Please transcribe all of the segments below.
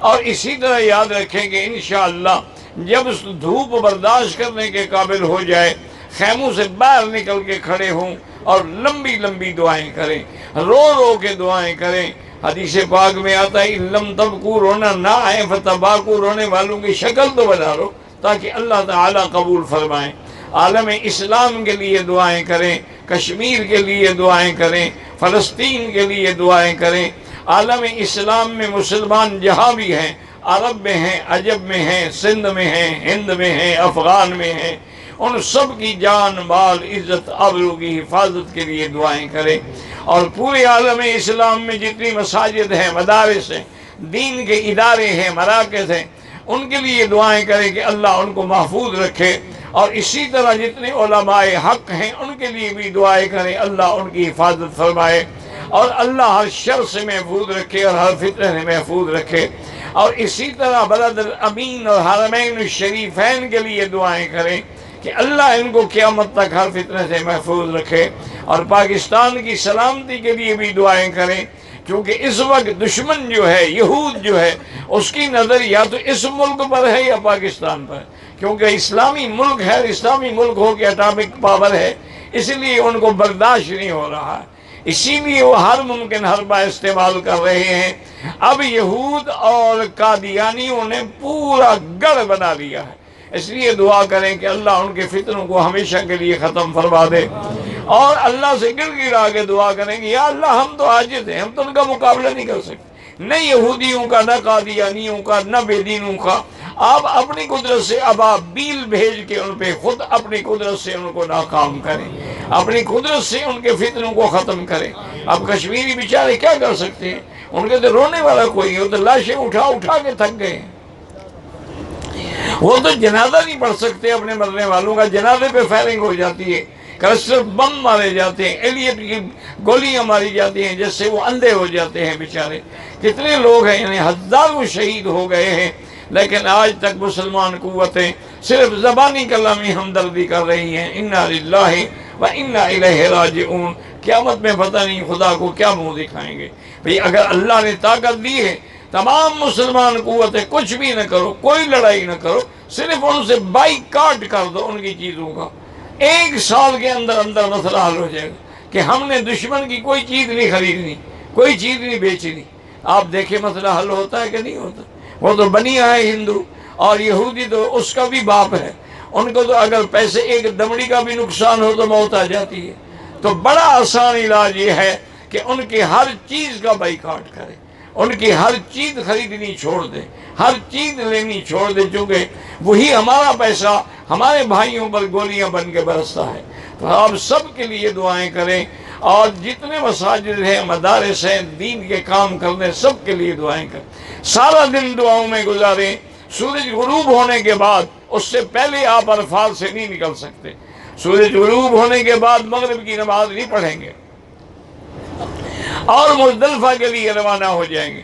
اور اسی طرح یاد رکھیں کہ انشاءاللہ جب اس دھوپ برداشت کرنے کے قابل ہو جائے، خیموں سے باہر نکل کے کھڑے ہوں اور لمبی لمبی دعائیں کریں، رو رو کے دعائیں کریں۔ حدیث پاک میں آتا ہے لم تبکو، رونا نہ آئے فتباکو، رونے والوں کی شکل تو بنا لو تاکہ اللہ تعالیٰ قبول فرمائیں۔ عالم اسلام کے لیے دعائیں کریں، کشمیر کے لیے دعائیں کریں، فلسطین کے لیے دعائیں کریں۔ عالم اسلام میں مسلمان جہاں بھی ہیں، عرب میں ہیں، عجب میں ہیں، سندھ میں ہیں، ہند میں ہیں، افغان میں ہیں، ان سب کی جان مال عزت آبرو کی حفاظت کے لیے دعائیں کریں۔ اور پورے عالم اسلام میں جتنی مساجد ہیں، مدارس ہیں، دین کے ادارے ہیں، مراکز ہیں، ان کے لیے دعائیں کریں کہ اللہ ان کو محفوظ رکھے۔ اور اسی طرح جتنے علماء حق ہیں ان کے لیے بھی دعائیں کریں، اللہ ان کی حفاظت فرمائے اور اللہ ہر شر سے محفوظ رکھے اور ہر فتنہ سے محفوظ رکھے۔ اور اسی طرح بلد الامین اور حرمین الشریفین کے لیے دعائیں کریں کہ اللہ ان کو قیامت تک ہر فتنہ سے محفوظ رکھے۔ اور پاکستان کی سلامتی کے لیے بھی دعائیں کریں، کیونکہ اس وقت دشمن جو ہے، یہود جو ہے، اس کی نظر یا تو اس ملک پر ہے یا پاکستان پر، کیونکہ اسلامی ملک ہے، اسلامی ملک ہو کے اٹامک پاور ہے، اس لیے ان کو برداشت نہیں ہو رہا ہے، اسی لیے وہ ہر ممکن حربہ استعمال کر رہے ہیں۔ اب یہود اور قادیانیوں نے پورا گڑھ بنا لیا ہے، اس لیے دعا کریں کہ اللہ ان کے فتنوں کو ہمیشہ کے لیے ختم فرما دے، اور اللہ سے گر گرا کے دعا کریں کہ یا اللہ ہم تو عاجز ہیں، ہم تو ان کا مقابلہ نہیں کر سکتے، نہ یہودیوں کا، نہ قادیانیوں کا، نہ بے دینوں کا۔ آپ اپنی قدرت سے ابابیل بھیج کے ان پہ خود اپنی قدرت سے ان کو ناکام کریں، اپنی قدرت سے ان کے فتنوں کو ختم کریں۔ اب کشمیری بیچارے کیا کر سکتے ہیں، ان کے تو رونے والا کوئی نہیں، وہ تو لاشیں اٹھا اٹھا کے تھک گئے ہیں، وہ تو جنازہ نہیں پڑھ سکتے اپنے مرنے والوں کا، جنازے پہ فائرنگ ہو جاتی ہے، کلسٹر بم مارے جاتے ہیں، ایلیٹ کی گولیاں ماری جاتی ہیں جس سے وہ اندھے ہو جاتے ہیں بیچارے۔ کتنے لوگ ہیں، یعنی ہزاروں شہید ہو گئے ہیں، لیکن آج تک مسلمان قوتیں صرف زبانی کلامی ہمدردی کر رہی ہیں، انا للہ و انا الیہ راجعون۔ قیامت میں پتہ نہیں خدا کو کیا منہ دکھائیں گے۔ بھئی اگر اللہ نے طاقت دی ہے، تمام مسلمان قوتیں کچھ بھی نہ کرو، کوئی لڑائی نہ کرو، صرف ان سے بائیکاٹ کر دو ان کی چیزوں کا، 1 سال کے اندر اندر مسئلہ حل ہو جائے گا کہ ہم نے دشمن کی کوئی چیز نہیں خریدنی، کوئی چیز نہیں بیچنی۔ آپ دیکھیں مسئلہ حل ہوتا ہے کہ نہیں ہوتا؟ وہ تو بنی آئے ہندو، اور یہودی تو اس کا بھی باپ ہے، ان کو تو اگر پیسے ایک دمڑی کا بھی نقصان ہو تو موت آ جاتی ہے۔ تو بڑا آسان علاج یہ ہے کہ ان کی ہر چیز کا بائیکاٹ کریں، ان کی ہر چیز خریدنی چھوڑ دیں، ہر چیز لینی چھوڑ دیں، چونکہ وہی ہمارا پیسہ ہمارے بھائیوں پر گولیاں بن کے برستا ہے۔ تو آپ سب کے لیے دعائیں کریں، اور جتنے مساجد ہیں، مدارس ہیں، دین کے کام کرنے، سب کے لیے دعائیں کریں، سارا دن دعاؤں میں گزاریں۔ سورج غروب ہونے کے بعد، اس سے پہلے آپ عرفات سے نہیں نکل سکتے، سورج غروب ہونے کے بعد مغرب کی نماز نہیں پڑھیں گے اور مزدلفہ کے لیے روانہ ہو جائیں گے۔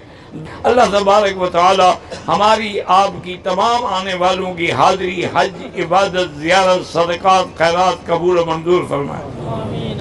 اللہ تبارک و تعالی ہماری آپ کی تمام آنے والوں کی حاضری، حج، عبادت، زیارت، صدقات، خیرات قبول و منظور فرمائے۔